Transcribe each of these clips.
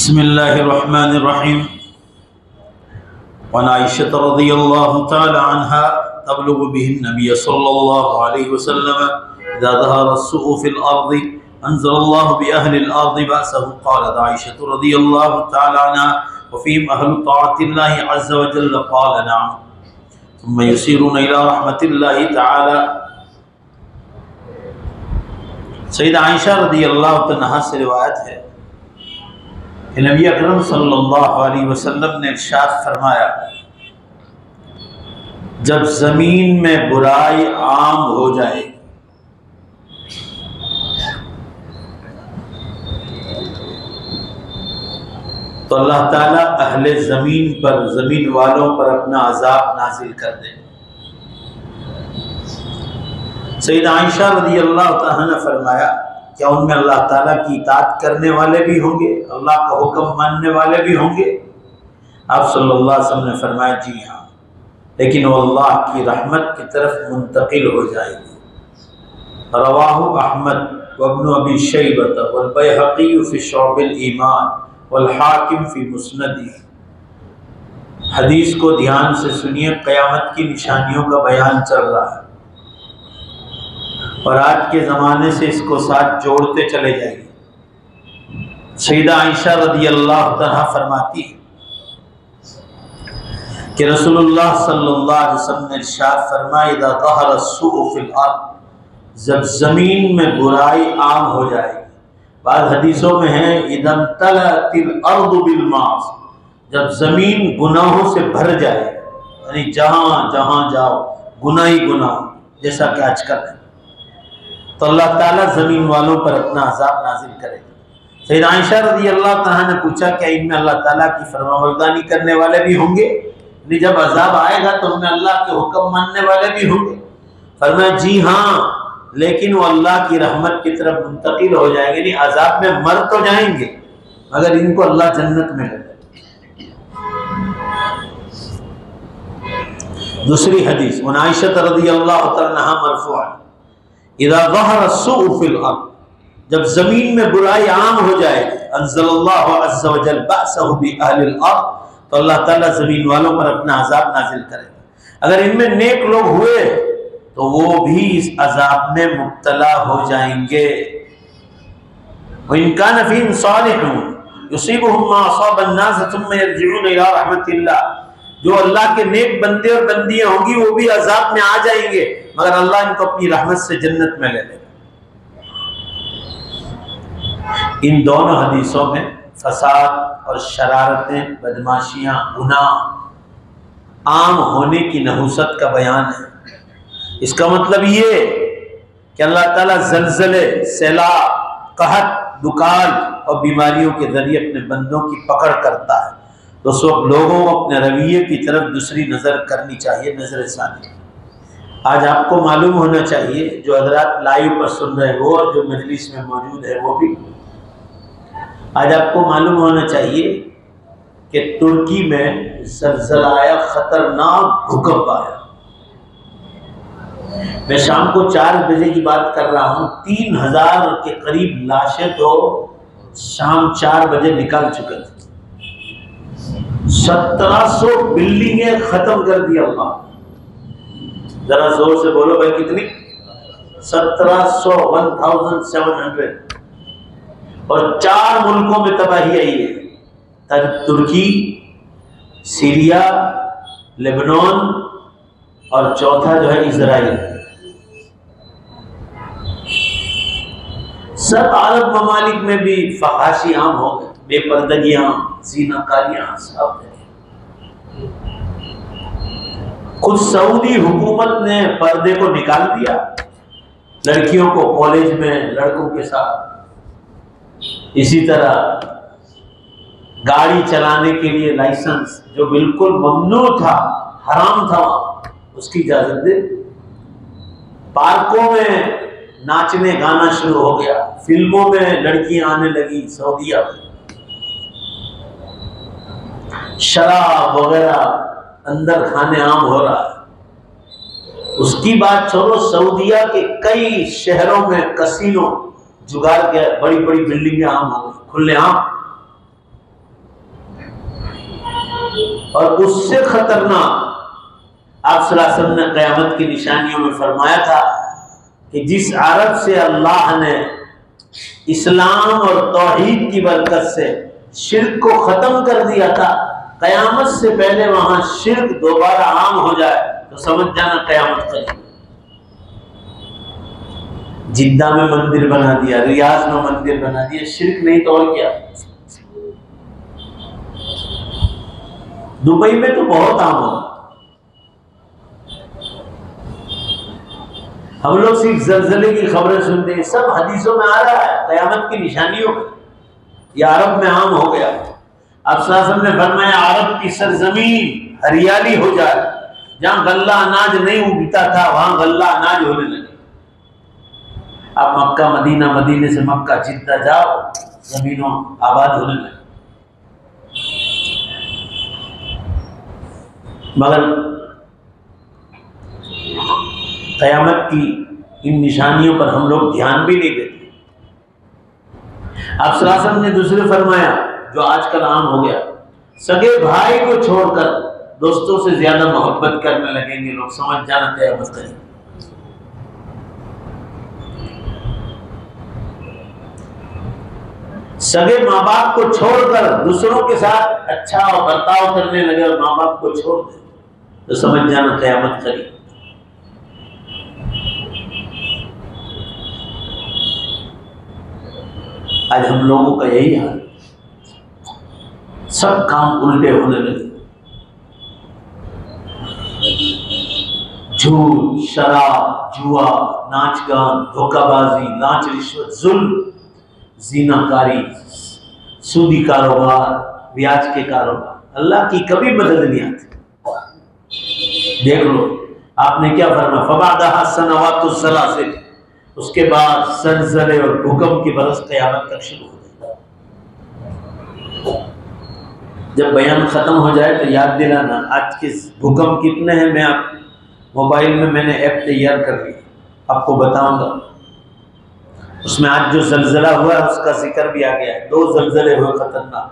बिस्मिल्लाहिर्रहमानिर्रहीम। वअन आयशा रज़ियल्लाहु तआला अन्हा तबलुगु बिहिन नबी सल्लल्लाहु अलैहि वसल्लम इज़ा ज़हरा अस्सु'उ फिल अर्दि अंज़लल्लाहु बि अहलिल अर्दि बअसहु। क़ालत आयशा रज़ियल्लाहु तआला अन्हा व फ़ीहिम अहलु ताअतिल्लाहि अज़्ज़ व जल्ल क़ाल नअम थुम्मा यसीरुना इला रहमतिल्लाहि तआला। सय्यदा आयशा रज़ियल्लाहु तआला से रिवायत है कि नबी अकरम सल्लल्लाहु अलैहि वसल्लम ने इरशाद फरमाया, जब जमीन में बुराई आम हो जाए तो अल्लाह ताला अहले जमीन पर, जमीन वालों पर अपना अजाब नाजिल कर दे। सय्यदा आयशा रज़ियल्लाहु तआला ने फरमाया, क्या उनमें अल्लाह ताला की इताअत करने वाले भी होंगे, अल्लाह का हुक्म मानने वाले भी होंगे? आप सल्लल्लाहु अलैहि वसल्लम ने फरमाया, जी हाँ, लेकिन वो अल्लाह की रहमत की तरफ मुंतकिल हो जाएगी। रवाहु अहमद व इब्न अबी शैबह वल बैहक़ी फ़ी शुअबिल ईमान वल हाकिम फ़ी मुस्नदी। हदीस को ध्यान से सुनिए, क़यामत की निशानियों का बयान चल रहा है और आज के ज़माने से इसको साथ जोड़ते चले जाइए। सय्यदा आयशा रज़ियल्लाहु तआला फरमाती है कि रसूलुल्लाह सल्लल्लाहु अलैहि वसल्लम ने इरशाद फरमाया, इज़ा ज़हरा अस्सु'उ फिल अर्द, जब ज़मीन में बुराई आम हो जाएगी। बाद हदीसों में है, इज़ा तलअतिल अर्दु बिल मास, जब ज़मीन गुनाहों से भर जाए, यानी जहाँ जहाँ जाओ गुनाह ही गुनाह, जैसा कि आजकल है, तो अल्लाह ताला ज़मीन वालों पर अपना अज़ाब नाजिल करेगा। सय्यदा आयशा रज़ियल्लाहु तआला ने पूछा, क्या इनमें अल्लाह ताला की फरमाबरदारी करने वाले भी होंगे? जब अज़ाब आएगा तो उनमें अल्लाह के हुक्म मानने वाले भी होंगे? फरमाया, जी हाँ, लेकिन वो अल्लाह की रहमत की तरफ मुंतकिल हो जाएंगे, नहीं अज़ाब में मर तो जाएंगे मगर इनको अल्लाह जन्नत में ले जाएगा। दूसरी हदीस उन आयशा रज़ियल्लाहु तआला अन्हा मरफ़ूअन, इज़ा ज़हरा अस्सु'उ फिल अर्द, जब जमीन में बुराई आम हो जाएगी, अंज़लल्लाहु अज़्ज़ व जल्ल बअसहु बि अहलिल अर्द, तो अल्लाह ताला जमीन वालों पर अपना अजाब नाजिल करेगा। अगर इनमें नेक लोग हुए तो वो भी इस अजाब में मुब्तला हो जाएंगे। व इन कान फ़ीहिम सालिहून युसीबुहुम मा असाबन नास थुम्मा यरजिऊन इला रहमतिल्लाह, जो अल्लाह के नेक बंदे और बंदियां होंगी वो भी अजाब में आ जाएंगे मगर अल्लाह इनको अपनी रहमत से जन्नत में ले लेगा। इन दोनों हदीसों में फसाद और शरारतें, बदमाशियां, गुनाह आम होने की नहुसत का बयान है। इसका मतलब ये कि अल्लाह ताला ज़लज़ले, सैलाब, कहत, दुकाल और बीमारियों के जरिए अपने बंदों की पकड़ करता है। तो उस वक्त लोगों को अपने रवैये की तरफ दूसरी नज़र करनी चाहिए, नज़र सानी। आज आपको मालूम होना चाहिए, जो हज़रात लाइव पर सुन रहे हो और जो मजलिस में मौजूद है वो भी, आज आपको मालूम होना चाहिए कि तुर्की में ज़लज़ला आया, ख़तरनाक भूकंप आया। मैं शाम को 4 बजे की बात कर रहा हूँ, 3000 के करीब लाशें तो शाम 4 बजे निकाल चुके थे। 1700 बिल्डिंगें खत्म कर दी अल्लाह। जरा जोर से बोलो भाई, कितनी? 1700, 1700। और 4 मुल्कों में तबाही आई है, तुर्की, सीरिया, लेबनान और चौथा जो है इजराइल। सब अरब ममालिक में भी फहाशी आम हो गए, बेपर्दगियां, ज़िनाकारियां सब। खुद सऊदी हुकूमत ने पर्दे को निकाल दिया, लड़कियों को कॉलेज में लड़कों के साथ। इसी तरह गाड़ी चलाने के लिए लाइसेंस जो बिल्कुल ममनू था, हराम था, उसकी इजाजत दे। पार्कों में नाचने गाना शुरू हो गया, फिल्मों में लड़कियां आने लगी सऊदीया में। शराब वगैरह अंदर खाने आम हो रहा है। उसकी बात छोड़ो, सऊदीया के कई शहरों में कसीनो, जुगाड़ के बड़ी बड़ी बिल्डिंगें आम हो गई, खुले आम। और उससे खतरनाक आप सल्लल्लाहु अलैहि वसल्लम ने क़यामत की निशानियों में फरमाया था कि जिस अरब से अल्लाह ने इस्लाम और तौहीद की बरकत से शिर्क को खत्म कर दिया था, क़यामत से पहले वहां शिर्क दोबारा आम हो जाए तो समझ जाना क़यामत करीब। जिद्दा में मंदिर बना दिया, रियाज में मंदिर बना दिया, शिर्क नहीं तो और क्या। दुबई में तो बहुत आम हो। हम लोग सिर्फ जलजले की खबरें सुनते हैं, सब हदीसों में आ रहा है, क़यामत की निशानियों में। यह अरब में आम हो गया। अब सल्लल्लाहु अलैहि वसल्लम ने फरमाया अरब की सरजमीन हरियाली हो जाए, जहां गल्ला अनाज नहीं उगता था वहां गल्ला अनाज होने लगे। आप मक्का मदीना, मदीने से मक्का जिद्दा जाओ, जमीनों आबाद होने लगे। मगर क़यामत की इन निशानियों पर हम लोग ध्यान भी नहीं देते। आप सल्लल्लाहु अलैहि वसल्लम ने दूसरे फरमाया जो आजकल आम हो गया, सगे भाई को छोड़कर दोस्तों से ज्यादा मोहब्बत करने लगेंगे लोग, समझ जाना क़यामत करीब। सगे माँ बाप को छोड़कर दूसरों के साथ अच्छा बर्ताव करने लगे और माँ बाप को छोड़ दे तो समझ जाना क़यामत करीब। आज हम लोगों का यही हाल, सब काम उल्टे होने लगे। झूठ, शराब, जुआ, नाच गान, धोखाबाजी, लांच, रिश्वत, जुल्म, ज़िनाकारी, सूदी कारोबार, ब्याज के कारोबार, अल्लाह की कभी मदद नहीं आती। देख लो आपने क्या फरमाया, फबादहा सनवातु सलासिल, उसके बाद ज़लज़ले और भूकंप की बरस क़यामत तक शुरू हो जाएगा। जब बयान खत्म हो जाए तो याद दिलाना आज के भूकंप कितने हैं। मैं आप मोबाइल में मैंने ऐप तैयार कर ली, आपको बताऊंगा। उसमें आज जो ज़लज़ला हुआ है उसका जिक्र भी आ गया है। 2 ज़लज़ले हुए खतरनाक,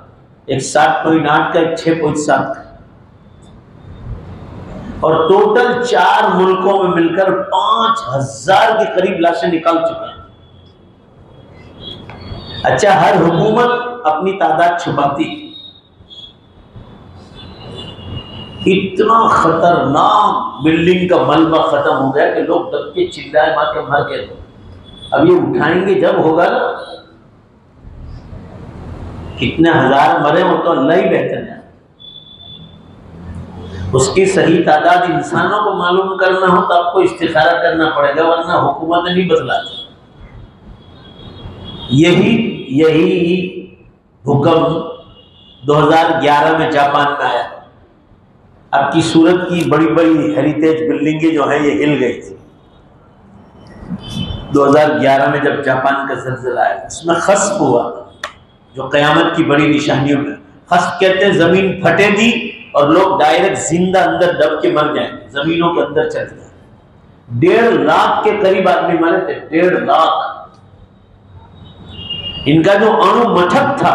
एक 7.8 का, एक 6.7 का, और टोटल 4 मुल्कों में मिलकर 5000 के करीब लाशें निकाल चुके हैं। अच्छा, हर हुकूमत अपनी तादाद छुपाती। इतना खतरनाक बिल्डिंग का मलबा खत्म हो गया कि लोग दब के चिल्लाए मार के मर गए। अब ये उठाएंगे जब होगा ना, कितने हजार मरे हो तो अल्लाह ही बेहतर है। उसकी सही तादाद इंसानों को मालूम करना हो तो आपको इस्तिखारा करना पड़ेगा, वरना हुकूमत नहीं बदलाती। यही भूकंप 2011 में जापान में आया। आपकी सूरत की बड़ी बड़ी हेरिटेज बिल्डिंगें जो है ये हिल गई थी 2011 में जब जापान का ज़लज़ला आया। उसमें खस्फ हुआ जो क़यामत की बड़ी निशानियों में। खस्फ कहते हैं जमीन फटेगी और लोग डायरेक्ट जिंदा अंदर दब के मर जाएंगे, जमीनों के अंदर चले जाए। 1.5 लाख के करीब आदमी मरे थे, 1.5 लाख। इनका जो अणु मठक था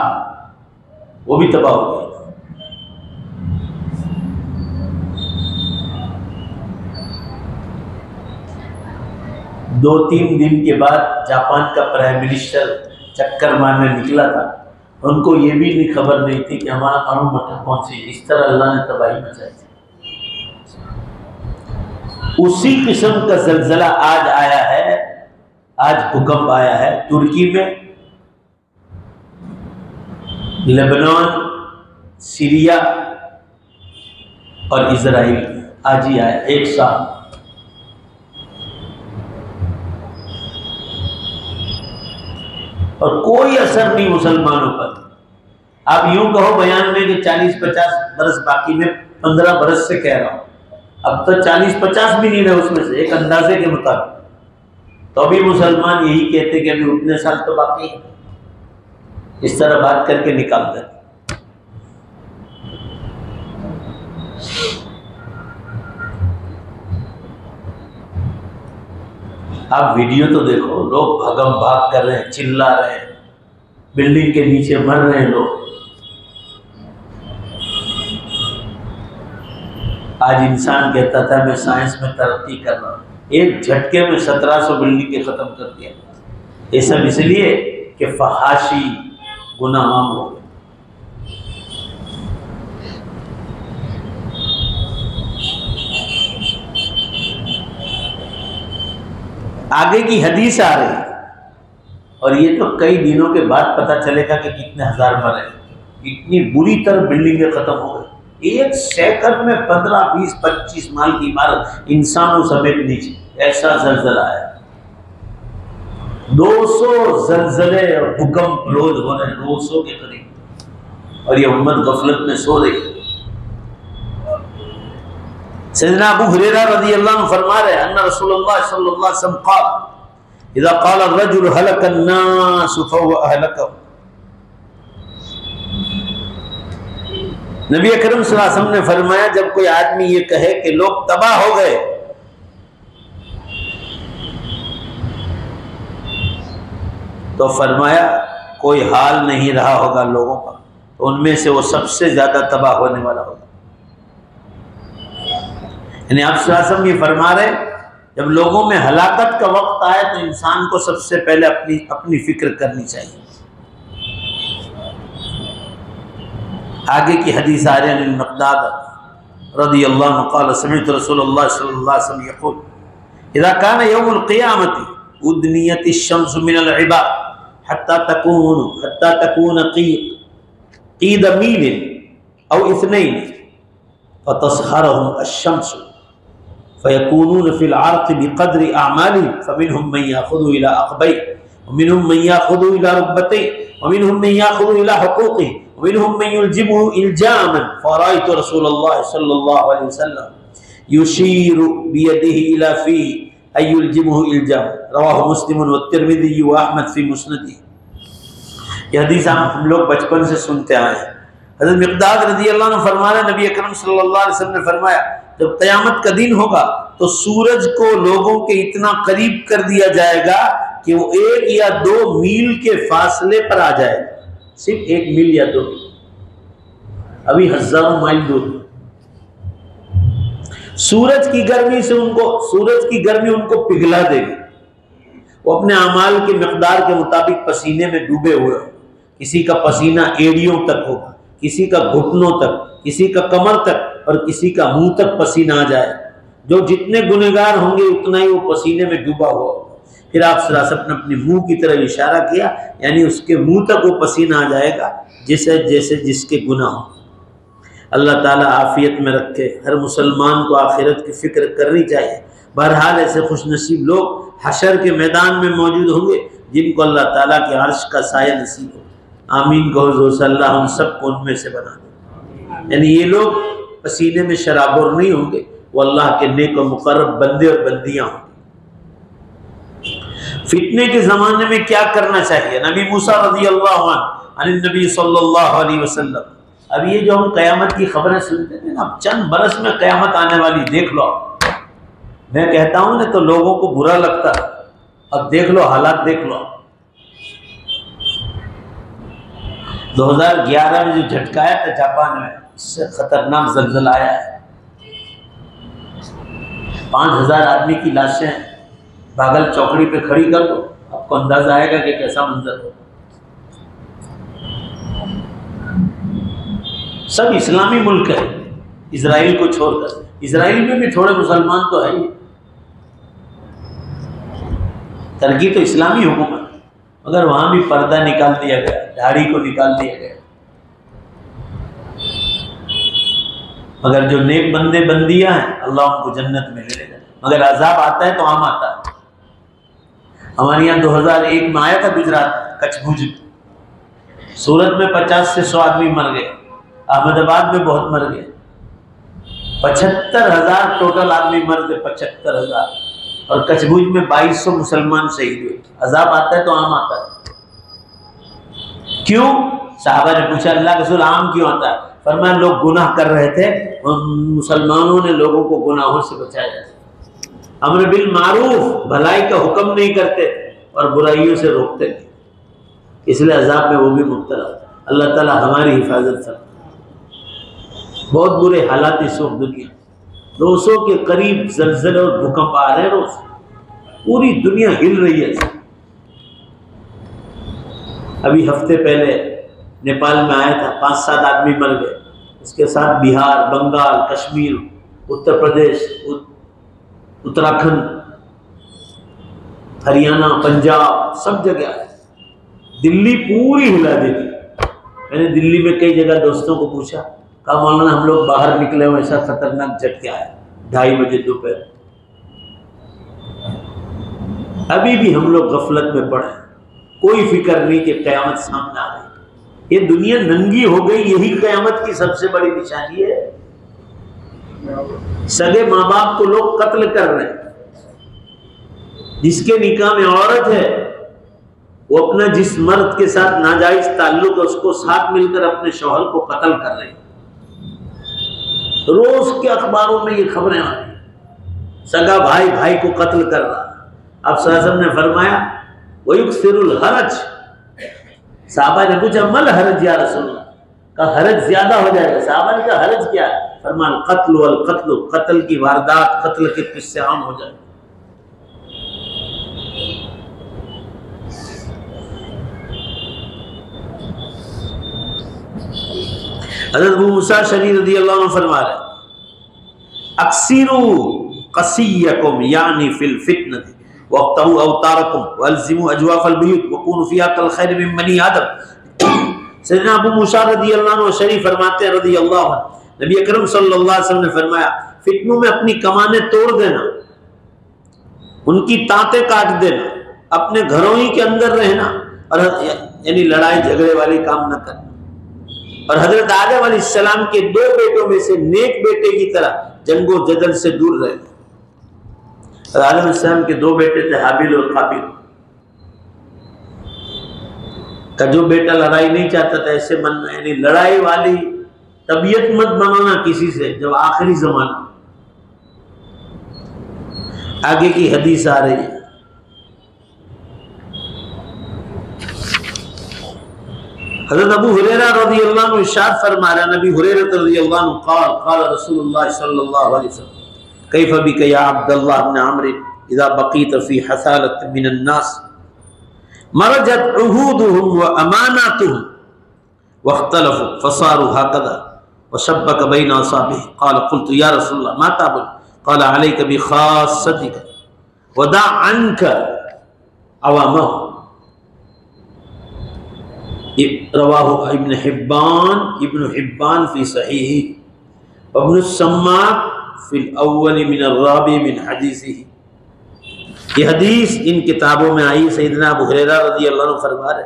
वो भी तबाह हो गया। 2-3 दिन के बाद जापान का प्राइम मिनिस्टर चक्कर मारने निकला था। उनको ये भी नहीं खबर नहीं थी कि हमारा अणु मठक कौन सी, इस तरह अल्लाह ने तबाही मचाई थी। उसी किस्म का ज़लज़ला आज आया है, आज भूकंप आया है तुर्की में, लेबनान, सीरिया और इजराइल। आज ही आया, एक साथ। और कोई असर नहीं मुसलमानों पर। आप यूं कहो बयान में कि 40-50 बरस बाकी, में 15 बरस से कह रहा हूं, अब तो 40-50 भी नहीं रहे उसमें से, एक अंदाजे के मुताबिक। तो अभी मुसलमान यही कहते कि अभी उतने साल तो बाकी है। इस तरह बात करके निकाल दें। आप वीडियो तो देखो, लोग भगम भाग कर रहे हैं, चिल्ला रहे हैं, बिल्डिंग के नीचे मर रहे हैं लोग। आज इंसान कहता था मैं साइंस में तरक्की कर रहा हूँ, एक झटके में 1700 बिल्डिंगें ख़त्म कर दिया। ये सब इसलिए कि फहाशी गुनाह आम हो गए। आगे की हदीस आ रही है और ये तो कई दिनों के बाद पता चलेगा कि कितने हजार मरे। इतनी बुरी तरह बिल्डिंगें खत्म हो गई। एक सेकंड में 15, 20, 25 माल की इमारत इंसानों समेत नीचे, ऐसा जलजला आया। 200 जलजले और भूकंप रोज हो रहे, 200 के करीब, और ये उम्मत गफलत में सो रही है। सैयदना अबू हुरैरा रज़ियल्लाहु अन्हु फरमा रहे अन्ना रसूलुल्लाह सल्लल्लाहु अलैहि वसल्लम क़ाल इज़ा क़ाल अर्रजुल हलक अन्नास फहुव अहलकहु। नबी अकरम सल्लल्लाहु अलैहि वसल्लम ने फरमाया जब कोई आदमी ये कहे कि लोग तबाह हो गए, तो फरमाया कोई हाल नहीं रहा होगा लोगों का, तो उनमें से वो सबसे ज्यादा तबाह होने वाला होगा। यानी आप सल्लल्लाहु अलैहि वसल्लम ये फरमा रहे जब लोगों में हलाकत का वक्त आए तो इंसान को सबसे पहले अपनी फिक्र करनी चाहिए। आगे की हदीस आ रही है मिक़दाद रज़ियल्लाहु अन्हु क़ाल समिअतु रसूलुल्लाह सल्लल्लाहु अलैहि वसल्लम यक़ूल इज़ा कान यौमुल क़ियामति उदनियति शम्सु मिनल इबाद हत्ता तकून क़ीद मील औ इस्नैन फ़तस्हरहुम अश-शम्सु फ़यकूनून फ़िल अर्क़ि बिक़द्रि अअमालिहिम फ़मिनहुम मन याख़ुज़ु इला अक़बैहि वमिनहुम मन याख़ुज़ु इला रुकबतैहि वमिनहुम मन याख़ुज़ु इला हुक़ूक़िहि वमिनहुम मन युल्जिमुहु इल्जामन फ़रअयतु रसूलल्लाह सल्लल्लाहु अलैहि वसल्लम युशीरु बियदिहि इला फ़ीहि अय युल्जिमुहु इल्जाम रवाहु मुस्लिम व तिर्मिज़ी व अहमद फ़ी मुस्नदिही। यह हदीस हम लोग बचपन से सुनते आए हैं। हज़रत मिक़दाद रज़ियल्लाहु अन्हु फरमा रहे नबी अकरम सल्लल्लाहु अलैहि वसल्लम ने फरमाया जब क़यामत का दिन होगा तो सूरज को लोगों के इतना करीब कर दिया जाएगा कि वो 1 या 2 मील के फासले पर आ जाएगा, सिर्फ 1 मील या 2 मील, अभी हजारों माइल दूर। सूरज की गर्मी उनको पिघला देगी। वो अपने अमाल के मिक़दार के मुताबिक पसीने में डूबे हुए हो, किसी का पसीना एड़ियों तक होगा, किसी का घुटनों तक, किसी का कमर तक और किसी का मुंह तक पसीना आ जाए। जो जितने गुनहगार होंगे उतना ही वो पसीने में डूबा हुआ होगा। फिर आप सल्लल्लाहु अलैहि वसल्लम ने अपने मुंह की तरफ इशारा किया, यानी उसके मुंह तक वो पसीना आ जाएगा जैसे जिसके गुनाह हो। अल्लाह ताला आफियत में रखे। हर मुसलमान को आखिरत की फिक्र करनी चाहिए। बहरहाल ऐसे खुशनसीब लोग हशर के मैदान में मौजूद होंगे जिनको अल्लाह ताला के अर्श का साया नसीब हो। आमीन कहो ज़ोर से, अल्लाह हम सबको उनमें से बना दे। यानी ये लोग पसीने में शराबोर नहीं होंगे, वो अल्लाह के नेक और मुकर्रब बंदे और बंदियां होंगे। फितने के ज़माने में क्या करना चाहिए? नबी मूसा रज़ियल्लाहु अन्हु नबी सल्लल्लाहु अलैहि वसल्लम। अब ये जो हम क़यामत की खबरें सुनते थे ना, अब चंद बरस में क़यामत आने वाली, देख लो। मैं कहता हूँ ना तो लोगों को बुरा लगता है, अब देख लो, हालात देख लो। 2011 में जो झटका आया था जापान में, इससे खतरनाक ज़लज़ला आया है। 5000 आदमी की लाशें बागल चौकड़ी पे खड़ी कर दो, आपको अंदाजा आएगा कि कैसा मंजर हो। सब इस्लामी मुल्क है इजराइल को छोड़कर। इजराइल में भी थोड़े मुसलमान तो है ही, तरकी तो इस्लामी हुकूमत, मगर वहां भी पर्दा निकाल दिया गया, दाढ़ी को निकाल दिया गया। मगर जो नेक बंदे बंदियां हैं अल्लाह उनको जन्नत में ले लेगा। मगर अजाब आता है तो आम आता है। हमारे यहाँ 2001 में आया था गुजरात, कच्छ भुज, सूरत में 50 से 100 आदमी मर गए, अहमदाबाद में बहुत मर गए, 75,000 टोटल आदमी मर गए, 75,000, और कच्छ भुज में 2200 मुसलमान शहीद हुए। अजाब आता है तो आम आता है। क्यों? साहबा ने पूछा अल्लाह के रसूल आम क्यों आता है? फरमाया लोग गुनाह कर रहे थे, मुसलमानों ने लोगों को गुनाहों से बचाया। अम्र बिल मारूफ, भलाई का हुक्म नहीं करते और बुराइयों से रोकते थे, इसलिए अजाब में वो भी मुब्तला। अल्लाह ताला हमारी हिफाजत कर। बहुत बुरे हालात इस वक्त दुनिया। 200 के करीब जलजले और भूकंप आ रहे हैं रोज, पूरी दुनिया हिल रही है। अभी हफ्ते पहले नेपाल में आया था, 5-7 आदमी मर गए। इसके साथ बिहार, बंगाल, कश्मीर, उत्तर प्रदेश, उत्तराखंड, हरियाणा, पंजाब, सब जगह आए। दिल्ली पूरी हिला दी थी। मैंने दिल्ली में कई जगह दोस्तों को पूछा, कहा मौलाना हम लोग बाहर निकले हो, ऐसा खतरनाक झटका आया 2:30 बजे दोपहर। अभी भी हम लोग गफलत में पड़े, कोई फिक्र नहीं कि कयामत सामने आ गई। ये दुनिया नंगी हो गई, यही कयामत की सबसे बड़ी निशानी है। सगे माँ बाप को लोग कत्ल कर रहे हैं। जिसके निकाह में औरत है वो अपना जिस मर्द के साथ नाजायज ताल्लुक है उसको साथ मिलकर अपने शौहर को कत्ल कर रहे हैं। रोज के अखबारों में ये खबरें आ रही, सगा भाई भाई को कत्ल कर रहा। अब सल्लल्लाहु ने फरमाया वयुक्सिरुल हरज। साहबा ने पूछा मल हरज या रसूलल्लाह, का हरज ज्यादा हो जाएगा। साहबा ने कहा हरज क्या है? फरमान कत्ल वल कत्ल, कत्ल की वारदात, कत्ल के किस्से आम हो जाए। हज़रत अबू मूसा शरी रज़ियल्लाहु अन्हु फरमा रहे अक्सिरू क़सियकुम यानी फिल फितनति वक़्तहु अवतारकुम वअल्ज़िमू अजवाफ़ल बुयूत वकूनु फ़ीहा कल खैर मिन बनी आदम। सैयदना अबू मूसा रज़ियल्लाहु अन्हु शरीफ फरमाते हैं रज़ियल्लाहु अन्हु, नबी अकरम सल्लल्लाहु अलैहि वसल्लम ने फरमाया फितनों में अपनी कमानें तोड़ देना, उनकी तांतें काट देना, अपने घरों ही के अंदर रहना, और यानी लड़ाई झगड़े वाले काम न करना। और हजरत आदम अलैहिस्सलाम के 2 बेटों में से नेक बेटे की तरह जंगो जदल से दूर रहना। आदम अलैहिस्सलाम के 2 बेटे थे, हाबिल और काबिल। का जो बेटा लड़ाई नहीं चाहता था ऐसे मन में, यानी लड़ाई वाली तबीयत मत बनाना किसी से जब आखिरी जमाना। आगे की हदीस आ रही है। हज़रत अबू हुरैरा रज़ियल्लाहु अन्हु इरशाद फरमा रहे, नबी हुरैरा रज़ियल्लाहु अन्हु क़ाल क़ाल रसूलुल्लाह सल्लल्लाहु अलैहि वसल्लम कैफ़ बिका या अब्दुल्लाह इब्न अम्र इज़ा बक़ीत फ़ी हसालत मिनन नास मरजत उहूदुहुम व अमानातुहुम वख्तलफ़ू फ़सारू हकज़ा वशब्बक बैन असाबिही क़ाल क़ुल्तु या रसूलल्लाह मा ताक़ुल क़ाल अलैका बिख़ास्सतिका वदा अन्का अवामहु। रवाहु इब्न हिब्बान फी सहीही इब्न सम्माक फिल अव्वल मिन अर्राबि मिन हदीसिही। ये हदीस इन किताबों में आई। सैयदना अबू हुरैरा रज़ियल्लाहु अन्हु फरमा रहे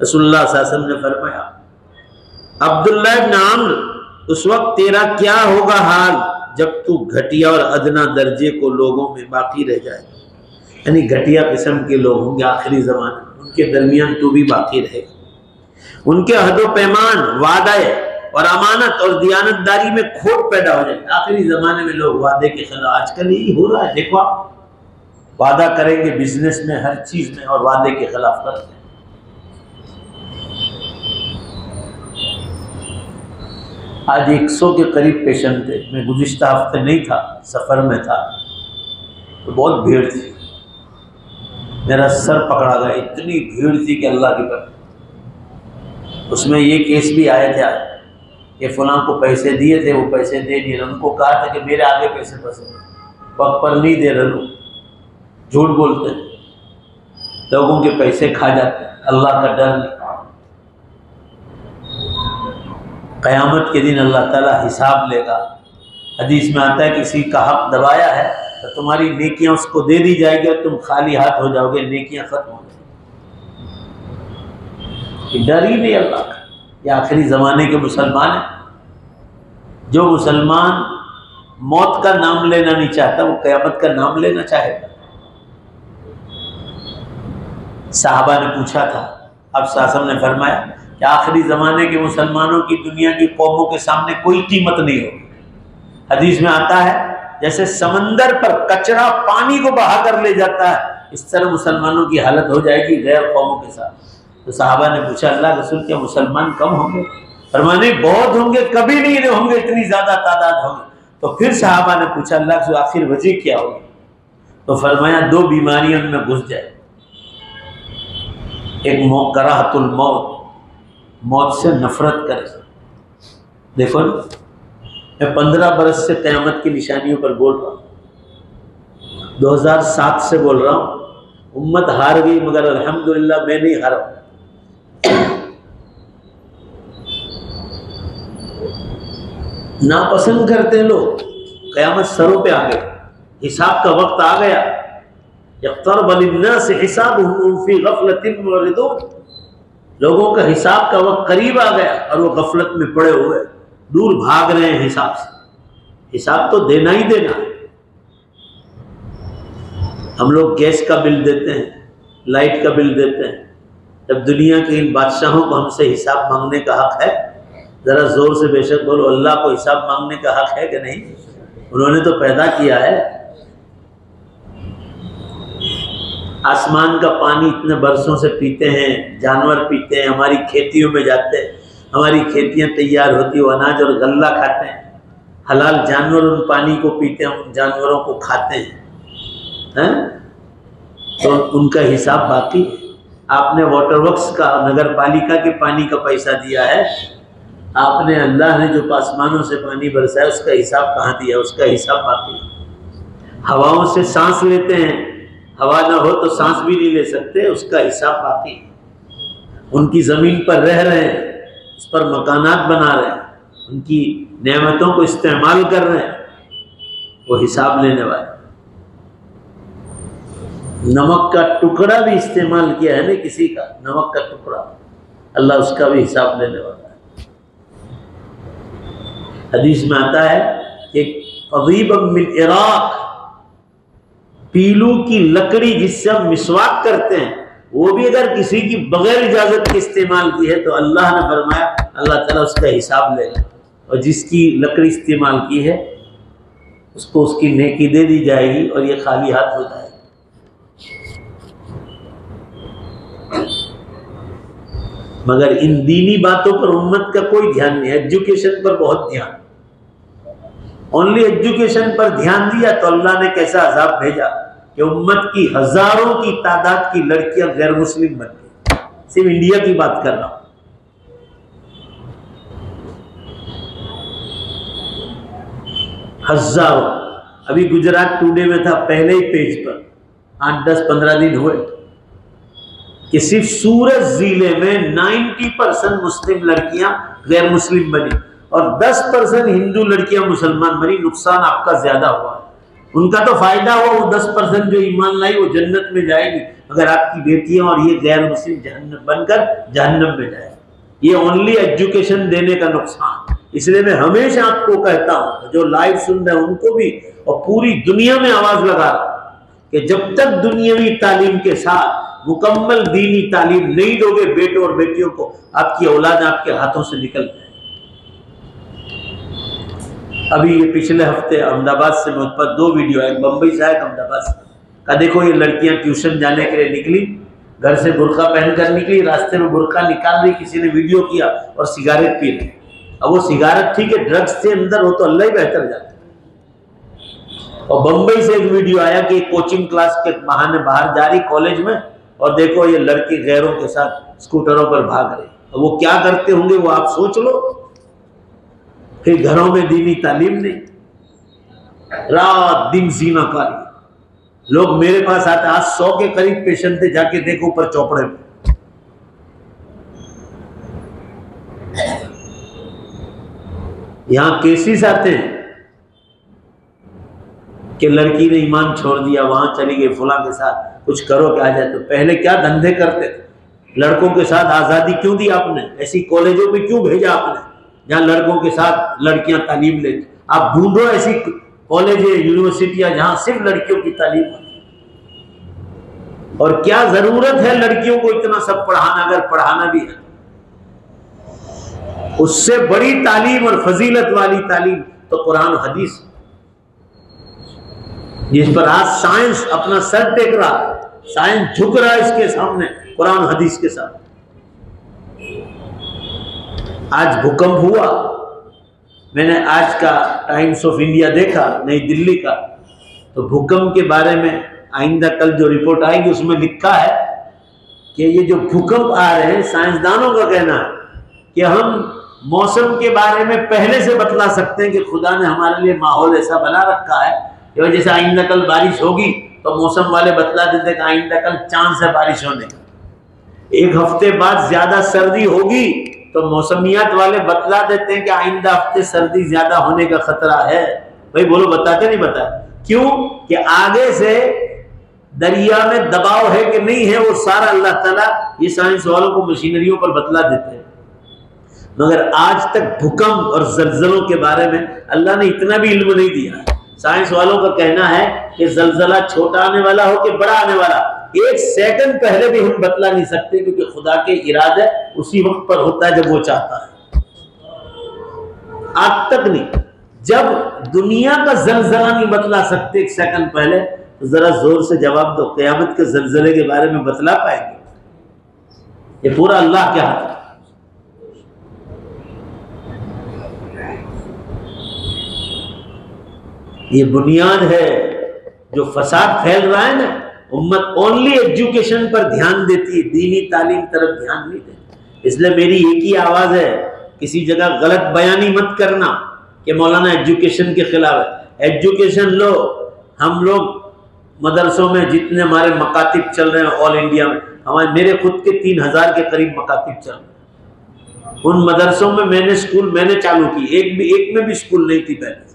रसूलुल्लाह सल्लल्लाहु अलैहि वसल्लम ने फरमाया अब्दुल्लाह इब्न अम्र उस वक्त तेरा क्या होगा हाल जब तू घटिया और अदना दर्जे को लोगों में बाकी रह जाए, यानी घटिया किस्म के लोग होंगे आखिरी ज़माने में, उनके दरमियान तू भी बाकी रहेगा। उनके अहदो पैमान, वादा और अमानत और दियानतदारी में खोट पैदा हो जाए। आखिरी ज़माने में लोग वादे के खिलाफ, आजकल यही हो रहा है। देखो आप वादा करेंगे बिजनेस में, हर चीज़ में, और वादे के खिलाफ करते हैं। आज 100 के करीब पेशेंट थे। मैं गुज़िश्ता हफ्ते नहीं था, सफ़र में था, तो बहुत भीड़ थी। मेरा सर पकड़ा गया, इतनी भीड़ थी कि अल्लाह की पकड़। उसमें ये केस भी आए थे कि फलां को पैसे दिए थे, वो पैसे दे दिए। उनको कहा था कि मेरे आगे पैसे फंसे, वक्त पर नहीं दे रहे, लोग झूठ बोलते हैं, लोगों के पैसे खा जाते हैं, अल्लाह का डर नहीं। क़यामत के दिन अल्लाह ताला हिसाब लेगा। हदीस में आता है किसी का हक दबाया है तो तुम्हारी नेकियां उसको दे दी जाएगी और तुम खाली हाथ हो जाओगे, नेकियां खत्म हो जाएगी। डर ही नहीं अल्लाह का। ये आखिरी ज़माने के मुसलमान हैं। जो मुसलमान मौत का नाम लेना नहीं चाहता वो क़यामत का नाम लेना चाहेगा। साहबा ने पूछा था, अब साहब ने फरमाया कि आखिरी ज़माने के मुसलमानों की दुनिया की कौमों के सामने कोई कीमत नहीं होगी। हदीस में आता है जैसे समंदर पर कचरा पानी को बहा कर ले जाता है, इस तरह मुसलमानों की हालत हो जाएगी गैर कौमों के साथ। तो साहबा ने पूछा अल्लाह रसूल क्या मुसलमान कम होंगे? फरमाया नहीं, बहुत होंगे, कभी नहीं होंगे, इतनी ज़्यादा तादाद होंगे। तो फिर सहाबा ने पूछा अल्लाह से आखिर वजह क्या होगी? तो फरमाया 2 बीमारियां उनमें घुस जाए, एक कराहतुल मौत, मौत से नफरत करे। देखो ना, मैं 15 बरस से क़यामत की निशानियों पर बोल रहा हूँ, 2007 से बोल रहा हूँ। उम्मत हार गई मगर अल्हम्दुलिल्लाह मैं नहीं हारा। नापसंद करते हैं लोग, क़यामत सरों पे आ गए, हिसाब का वक्त आ गया। यक़्तरब लिन्नास हिसाबुहुम वहुम फ़ी ग़फ़लतिन मुअरिदून, लोगों का हिसाब का वक्त करीब आ गया और वो गफलत में पड़े हुए दूर भाग रहे हैं हिसाब से। हिसाब तो देना ही देना है। हम लोग गैस का बिल देते हैं, लाइट का बिल देते हैं, जब दुनिया के इन बादशाहों को हमसे हिसाब मांगने का हक है? ज़रा ज़ोर से बेशक बोलो, अल्लाह को हिसाब मांगने का हक है कि नहीं? उन्होंने तो पैदा किया है। आसमान का पानी इतने बरसों से पीते हैं, जानवर पीते हैं, हमारी खेतियों में जाते हैं, हमारी खेतियां तैयार होती, वो अनाज और गल्ला खाते हैं। हलाल जानवर उन पानी को पीते हैं, उन जानवरों को खाते हैं, तो उनका हिसाब बाकी। आपने वाटर वर्क्स का, नगर पालिका के पानी का पैसा दिया है, आपने अल्लाह ने जो आसमानों से पानी बरसाया उसका हिसाब कहाँ दिया? उसका हिसाब बाकी। हवाओं से सांस लेते हैं, हवा ना हो तो सांस भी नहीं ले सकते, उसका हिसाब बाकी। उनकी ज़मीन पर रह रहे हैं, उस पर मकानात बना रहे हैं, उनकी नेमतों को इस्तेमाल कर रहे हैं, वो हिसाब लेने वाले। नमक का टुकड़ा भी इस्तेमाल किया है ना किसी का, नमक का टुकड़ा, अल्लाह उसका भी हिसाब लेने वाला है। हदीस में आता है कि क़ज़ीबम मिन इराक़, पीलू की लकड़ी जिससे हम मिसवाक करते हैं, वो भी अगर किसी की बगैर इजाजत के इस्तेमाल की है तो अल्लाह ने फरमाया अल्लाह ताला उसका हिसाब लेगा। और जिसकी लकड़ी इस्तेमाल की है उसको उसकी नेकी दे दी जाएगी और ये खाली हाथ हो जाएगा। मगर इन दीनी बातों पर उम्मत का कोई ध्यान नहीं। एजुकेशन पर बहुत ध्यान, ओनली एजुकेशन पर ध्यान दिया तो अल्लाह ने कैसा अजाब भेजा कि उम्मत की हजारों की तादाद की लड़कियां गैर मुस्लिम बन गई। सिर्फ इंडिया की बात कर रहा हूं। हजारों। अभी गुजरात टुडे में था, पहले ही पेज पर 8, 10, 15 दिन हुए कि सिर्फ सूरत जिले में 90% मुस्लिम लड़कियां गैर मुस्लिम बनी और 10% हिंदू लड़कियां मुसलमान बनी। नुकसान आपका ज्यादा हुआ। उनका तो फायदा हुआ, वो 10% जो ईमान लाई वो जन्नत में जाएगी, अगर आपकी बेटियां और ये गैर मुस्लिम जहन्नम बनकर जहन्नम में जाएगी। ये ओनली एजुकेशन देने का नुकसान। इसलिए मैं हमेशा आपको कहता हूं, जो लाइव सुन रहे हैं उनको भी और पूरी दुनिया में आवाज लगा रहा हूं कि जब तक दुनियावी तालीम के साथ मुकम्मल दीनी तालीम नहीं दोगे बेटों और बेटियों को, आपकी औलाद आपके हाथों से निकल जाए। अभी ये पिछले हफ्ते अहमदाबाद से मुझ पर 2 वीडियो है, बम्बई से है, अहमदाबाद से का। देखो ये लड़कियां ट्यूशन जाने के लिए निकली, घर से बुर्का पहनकर निकली, रास्ते में बुर्का निकाल रही, किसी ने वीडियो किया और सिगारेट पी रही। अब वो सिगारेट ठीक है, ड्रग्स से अंदर हो तो अल्लाह ही बेहतर जाता। और बम्बई से एक वीडियो आया कि कोचिंग क्लास के बहाने बाहर जा रही कॉलेज में, और देखो ये लड़के गैरों के साथ स्कूटरों पर भाग रहे। तो वो क्या करते होंगे वो आप सोच लो। फिर घरों में दीनी तालीम नहीं, रात दिन ज़िनाकारी। लोग मेरे पास आते, आज 100 के करीब पेशेंट थे, जाके देखो ऊपर चौपड़े में। यहां केसेस आते हैं कि लड़की ने ईमान छोड़ दिया, वहां चली गई फुला के साथ, कुछ करो क्या आ जाए। तो पहले क्या धंधे करते थे? लड़कों के साथ आज़ादी क्यों दी आपने? ऐसी कॉलेजों में क्यों भेजा आपने जहां लड़कों के साथ लड़कियां तालीम लेती? आप ढूंढो ऐसी कॉलेज यूनिवर्सिटियां जहां सिर्फ लड़कियों की तालीम होती। और क्या जरूरत है लड़कियों को इतना सब पढ़ाना? अगर पढ़ाना भी है, उससे बड़ी तालीम और फजीलत वाली तालीम तो कुरान हदीस, जिस पर आज साइंस अपना सर टेक रहा है, साइंस झुक रहा है इसके सामने, कुरान हदीस के साथ। आज भूकंप हुआ, मैंने आज का टाइम्स ऑफ इंडिया देखा, नई दिल्ली का, तो भूकंप के बारे में आइंदा कल जो रिपोर्ट आएगी उसमें लिखा है कि ये जो भूकंप आ रहे हैं, साइंसदानों का कहना है कि हम मौसम के बारे में पहले से बतला सकते हैं कि खुदा ने हमारे लिए माहौल ऐसा बना रखा है कि जैसे आइंदा कल बारिश होगी तो मौसम वाले बतला देते कि आइंदा कल चांस है बारिश होने का। एक हफ्ते बाद ज्यादा सर्दी होगी तो मौसमियात वाले बतला देते हैं कि आइंदा हफ्ते सर्दी ज्यादा होने का खतरा है। भाई बोलो, बताते नहीं बताते? क्यों? कि आगे से दरिया में दबाव है कि नहीं है, वो सारा अल्लाह ताला ये साइंस वालों को मशीनरियों पर बतला देते हैं। मगर आज तक भूकंप और जलजलों के बारे में अल्लाह ने इतना भी इल्म नहीं दिया। साइंस वालों का कहना है कि जलजला छोटा आने वाला हो कि बड़ा आने वाला, एक सेकंड पहले भी हम बतला नहीं सकते, क्योंकि खुदा के इरादे उसी वक्त पर होता है जब वो चाहता है। आज तक नहीं। जब दुनिया का जलजला नहीं बतला सकते एक सेकंड पहले, तो जरा जोर से जवाब दो, क़यामत के जलजले के बारे में बतला पाएंगे? ये पूरा अल्लाह के हाथ है। ये बुनियाद है जो फसाद फैल रहा है ना। उम्मत ओनली एजुकेशन पर ध्यान देती है, दीनी तालीम तरफ ध्यान नहीं देती। इसलिए मेरी एक ही आवाज है, किसी जगह गलत बयानी मत करना कि मौलाना एजुकेशन के खिलाफ है। एजुकेशन लो। हम लोग मदरसों में जितने हमारे मकातिब चल रहे हैं ऑल इंडिया में, मेरे खुद के 3000 के करीब मकातिब चल रहे हैं। उन मदरसों में मैंने चालू की, एक में भी स्कूल नहीं थी पहले।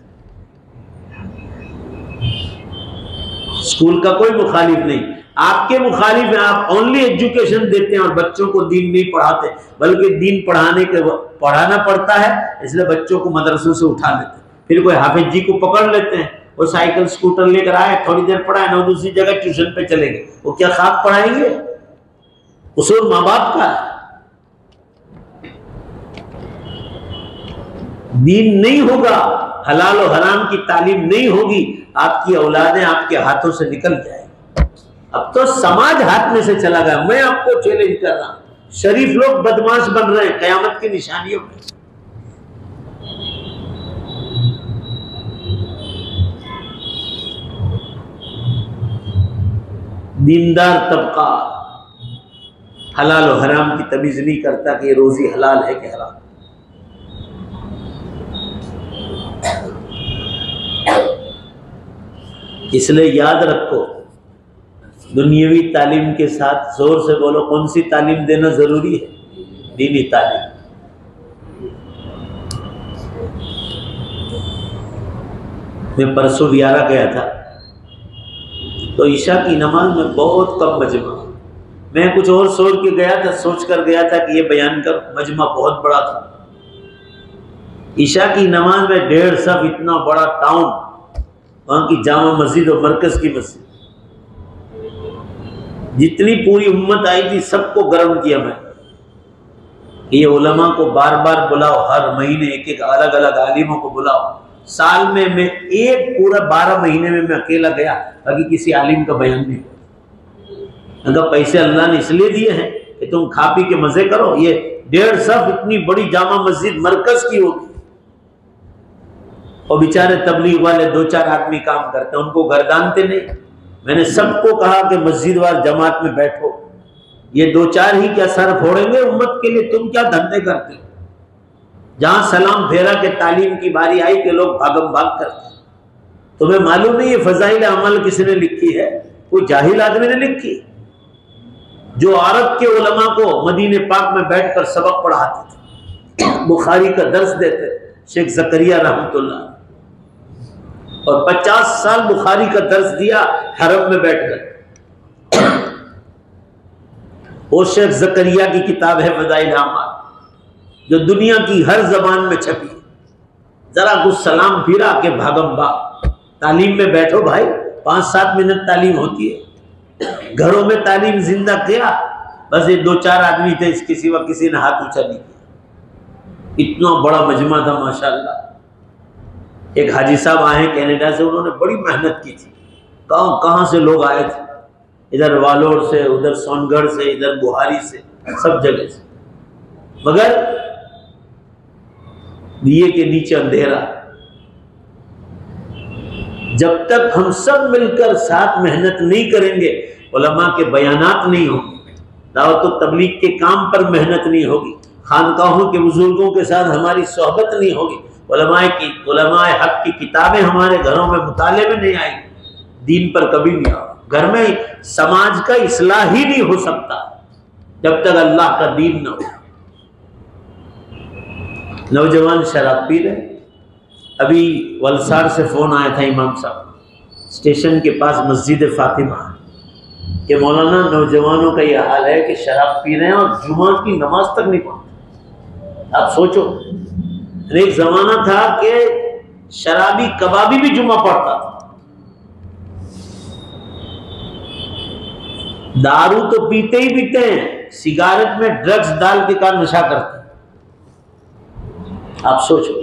स्कूल का कोई मुखालिफ नहीं, आपके मुखालिफ है। आप ओनली एजुकेशन देते हैं और बच्चों को दीन नहीं पढ़ाते, बल्कि दीन पढ़ाना पड़ता है, इसलिए बच्चों को मदरसों से उठा लेते हैं। फिर कोई हाफिज जी को पकड़ लेते हैं, वो साइकिल स्कूटर लेकर आए, थोड़ी देर पढ़ाए ना, दूसरी जगह ट्यूशन पे चले गए। वो क्या खाक पढ़ाएंगे? उसूल माँ बाप का है। दीन नहीं होगा, हलाल और हराम की तालीम नहीं होगी, आपकी औलादें आपके हाथों से निकल जाएगी। अब तो समाज हाथ में से चला गया। मैं आपको चैलेंज कर रहा हूं, शरीफ लोग बदमाश बन रहे हैं कयामत की निशानियों में। दीनदार तबका हलाल और हराम की तमीज नहीं करता कि ये रोजी हलाल है कि हराम। इसलिए याद रखो, दुनियावी तालीम के साथ, जोर से बोलो, कौन सी तालीम देना जरूरी है? दीनी तालीम। मैं परसों वियारा गया था, तो ईशा की नमाज में बहुत कम मजमा। मैं कुछ और सोच के गया था, सोच कर गया था कि ये बयान कर, मजमा बहुत बड़ा था। ईशा की नमाज में 1.5 सफ, इतना बड़ा टाउन, वहां की जामा मस्जिद और मरकज की मस्जिद, जितनी पूरी उम्मत आई थी सबको गर्म किया। मैं ये उलमा को बार बार बुलाओ, हर महीने एक एक अलग अलग आलिमों को बुलाओ। साल में मैं एक पूरा 12 महीने में मैं अकेला गया, बाकी किसी आलिम का बयान नहीं हुआ। अगर पैसे अल्लाह ने इसलिए दिए हैं कि तुम खा पी के मजे करो। ये 1.5 सफ इतनी बड़ी जामा मस्जिद मरकज की होगी, और बेचारे तबलीग वाले 2-4 आदमी काम करते हैं, उनको गर्दानते नहीं। मैंने सबको कहा कि मस्जिद वार जमात में बैठो, ये 2-4 ही क्या सर फोड़ेंगे उम्मत के लिए? तुम क्या धंधे करते हो? जहां सलाम फेरा के तालीम की बारी आई कि लोग भागम भाग करते। तुम्हें मालूम नहीं ये फजाइल अमल किसने लिखी है? कोई जाहिल आदमी ने लिखी, जो अरब के उलमा को मदीने पाक में बैठकर सबक पढ़ाते थे, बुखारी का दर्स देते, शेख जकरिया रहमतुल्लाह, और 50 साल बुखारी का दर्स दिया हरम में बैठकर। वो शेख जकरिया की किताब है फजाइल अमाल, जो दुनिया की हर जबान में छपी। जरा कुछ सलाम फिरा के भागम भाग। तालीम में बैठो भाई, 5-7 मिनट तालीम होती है। घरों में तालीम जिंदा किया, बस ये 2-4 आदमी थे, इसके सिवा किसी ने हाथ ऊंचा नहीं किया। इतना बड़ा मजमा था माशाल्लाह। एक हाजी साहब आए कनाडा से, उन्होंने बड़ी मेहनत की थी। कहाँ से लोग आए थे, इधर वालोर से, उधर सोनगढ़ से, इधर बुहारी से, सब जगह से। मगर दिए के नीचे अंधेरा। जब तक हम सब मिलकर साथ मेहनत नहीं करेंगे, उलमा के बयानात नहीं होंगे, दावत व तबलीग के काम पर मेहनत नहीं होगी, खानकाहों के बुजुर्गों के साथ हमारी सोहबत नहीं होगी, उलमाए हक की किताबें हमारे घरों में मुताले में नहीं आएगी, दीन पर कभी नहीं आओ। घर में समाज का इस्लाह ही नहीं हो सकता जब तक अल्लाह का दीन न हो। नौजवान शराब पी रहे। अभी वलसाड़ से फ़ोन आया था इमाम साहब, स्टेशन के पास मस्जिद फातिमा कि मौलाना नौजवानों का यह हाल है कि शराब पी रहे हैं और जुमा की नमाज तक नहीं पढ़ते। आप सोचो, एक ज़माना था कि शराबी कबाबी भी जुमा पढ़ता था। दारू तो पीते ही पीते हैं, सिगारेट में ड्रग्स डाल के का नशा करते हैं। आप सोचो,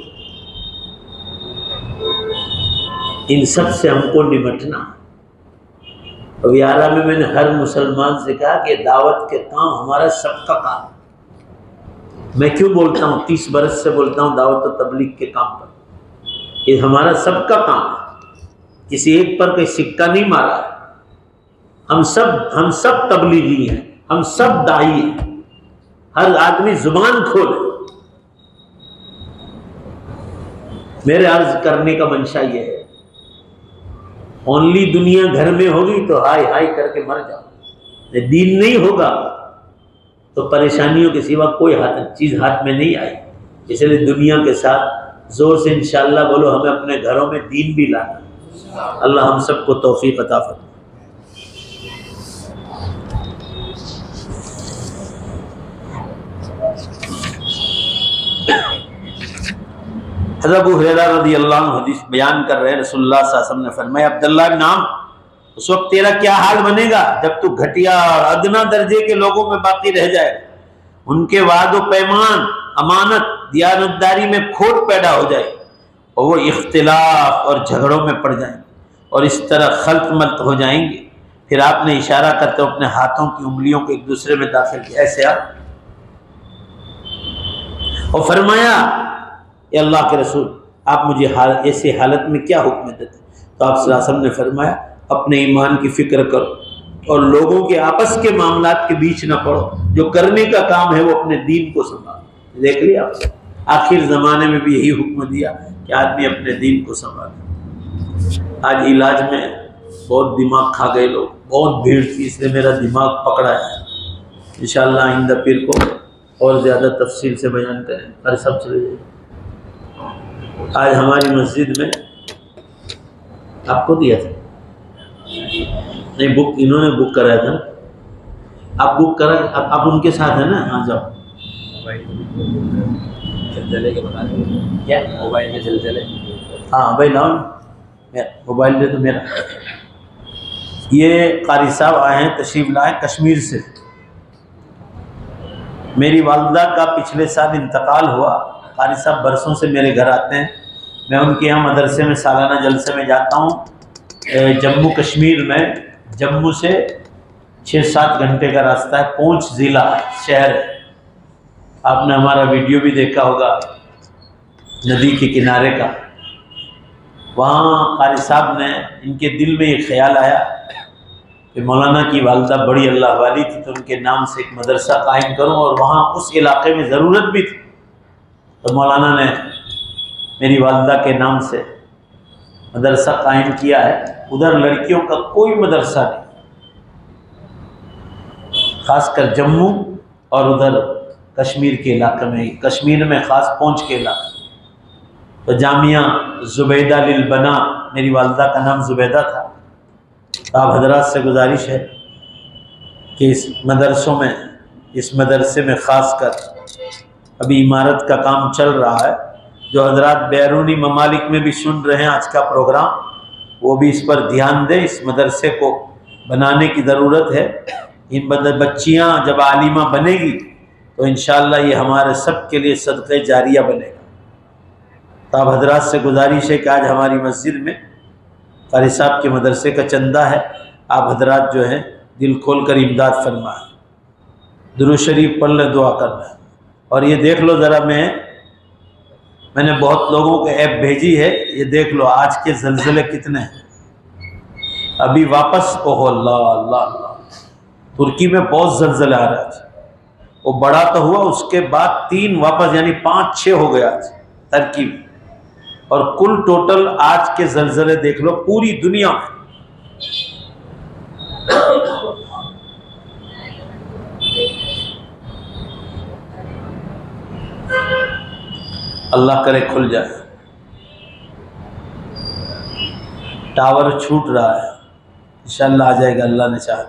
इन सब से हमको निपटना। विहारा में मैंने हर मुसलमान से कहा कि दावत के काम हमारा सबका काम। मैं क्यों बोलता हूँ, 30 बरस से बोलता हूँ दावत और तबलीग के काम पर, ये हमारा सबका काम है। किसी एक पर कोई सिक्का नहीं मारा। हम सब तबलीगी हैं, हम सब दाई हैं। हर आदमी जुबान खोले। मेरे अर्ज करने का मंशा ये है, ओनली दुनिया घर में होगी तो हाय हाय करके मर जाओ। दीन नहीं होगा तो परेशानियों के सिवा कोई चीज हाथ में नहीं आई। इसलिए दुनिया के साथ जोर से इंशाअल्लाह बोलो, हमें अपने घरों में दीन भी लाना। अल्लाह हम सबको तौफीक अता फरमाए। हज़रत अबू हुरैरा रज़ियल्लाहु अन्हु हदीस बयान कर रहे हैं, रसूलुल्लाह सल्लल्लाहु अलैहि वसल्लम ने फरमाया, अब्दुल्लाह इब्न नाम, उस वक्त तेरा क्या हाल बनेगा जब तू घटिया और अदना दर्जे के लोगों में बाकी रह जाए। उनके वादो पैमान, अमानत, दियानतदारी में खोट पैदा हो जाए और वो इख्तिलाफ और झगड़ों में पड़ जाएंगे और इस तरह खल्त मल्त हो जाएंगे। फिर आपने इशारा करते हुए अपने हाथों की उंगलियों को एक दूसरे में दाखिल किया, ऐसे आप, और फरमाया, ए अल्लाह के रसूल, आप मुझे ऐसे हालत में क्या हुक्म देते? तो आप सल्लल्लाहु अलैहि वसल्लम ने फरमाया, अपने ईमान की फिक्र करो और लोगों के आपस के मामलात के बीच न पड़ो। जो करने का काम है वो अपने दीन को संभालो। देख लिया, आखिर ज़माने में भी यही हुक्म दिया कि आदमी अपने दीन को संभाले। आज इलाज में बहुत दिमाग खा गए लोग, बहुत भीड़ थी, इसलिए मेरा दिमाग पकड़ा है। इंशाअल्लाह आइंदा पीर को और ज़्यादा तफसील से बयान करें। अरे सब चले जाइए। आज हमारी मस्जिद में आपको दिया था नहीं, बुक इन्होंने बुक कराया था। आप बुक करा, आप उनके साथ है ना? आ जाओ। चले के बता दें क्या मोबाइल के सिलसिले? हाँ भाई लाओ, मोबाइल दे दो मेरा। ये कारी साहब आए हैं, तशरीफ लाए कश्मीर से। मेरी वालदा का पिछले साल इंतकाल हुआ। कारी साहब बरसों से मेरे घर आते हैं। मैं उनके यहाँ मदरसे में सालाना जलसे में जाता हूँ। जम्मू कश्मीर में, जम्मू से 6-7 घंटे का रास्ता है। पूंछ ज़िला शहर है। आपने हमारा वीडियो भी देखा होगा नदी के किनारे का। वहाँ कारी साहब ने, इनके दिल में ये ख्याल आया कि मौलाना की वालदा बड़ी अल्लाह वाली थी, तो उनके नाम से एक मदरसा कायम करूँ, और वहाँ उस इलाके में ज़रूरत भी थी। तो मौलाना ने मेरी वालदा के नाम से मदरसा कायम किया है। उधर लड़कियों का कोई मदरसा नहीं, खासकर जम्मू और उधर कश्मीर के इलाके में, कश्मीर में ख़ास पूंछ के इलाके। तो जामिया ज़ुबैदा लिल बना, मेरी वालदा का नाम ज़ुबैदा था। तो आप हजरात से गुजारिश है कि इस मदरसों में, इस मदरसे में ख़ासकर अभी इमारत का काम चल रहा है। जो हजरात बैरूनी ममालिक में भी सुन रहे हैं आज का प्रोग्राम, वो भी इस पर ध्यान दें। इस मदरसे को बनाने की ज़रूरत है। इन बच्चियाँ जब आलिमा बनेगी तो इंशाअल्लाह ये हमारे सब के लिए सदक़े जारिया बनेगा। तो आप हजरात से गुजारिश है कि आज हमारी मस्जिद में कारी साहब के मदरसे का चंदा है। आप हजरात जो हैं दिल खोल कर इमदाद फरमाएं, दुरूद शरीफ पढ़ ले, दुआ करना है। और ये देख लो ज़रा, मैं मैंने बहुत लोगों को ऐप भेजी है, ये देख लो आज के जलजले कितने हैं। अभी वापस, ओहो अल्लाह अल्लाह अल्लाह, तुर्की में बहुत जलजले आ रहे हैं। वो बड़ा तो हुआ, उसके बाद 3 वापस, यानी 5-6 हो गया आज टर्की में। और कुल टोटल आज के जलजले देख लो पूरी दुनिया में। अल्लाह करे खुल जाए। टावर छूट रहा है, इंशाल्लाह आ जाएगा अल्लाह ने चाहा।